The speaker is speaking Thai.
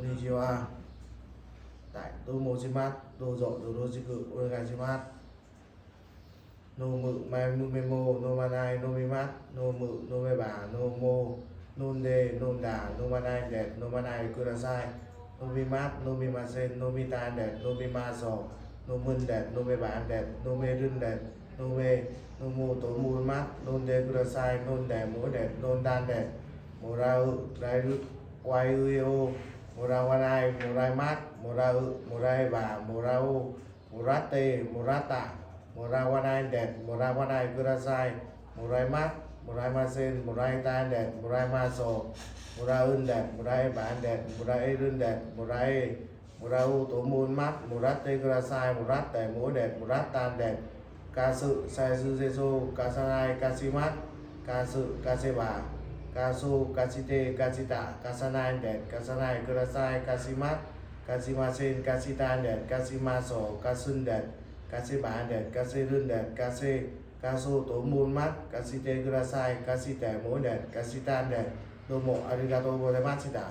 にちは。どうもします。どうぞよろしくお願いします。ノムマイムメモノマナイノミマノムノメバノモノンデノンダノマナイデノマナイください。ノミマノミマセンノミタンデノミマソノムンデノメバンデノメルンデノメノモトムマノンデください。ノンデモデノンダンデモラウライルワイウエオモラワナイモライマモラウモライバモラウモラテモラタモราワナイเดดモราワナイくださいモライマモライマเซนモライตาเดดモライมาโซモราอึนเดดモราイบานเดดモราイรุนเดดモราイモราอุตุมูลมัดモラテくださいモラテโมเดดモラตาเดดกาสุไซซุเซโซกาซานายกาซิมัดกาสุกาเซบากาสุกาซิเตกาซิตากาซานายเดดกาซานายくださいกาซิมัดกาซิมาเซนกาซิตาเดดกาซิมาโซกาซุนเดดกาซิบานเดดกาซิรุนเดดกาซิกาโซโตมูลมัดกาซิเตくださいกาซิเตโมเดดกาซิตานเดดโดโมอาริกาโตโกเซมัสชิตา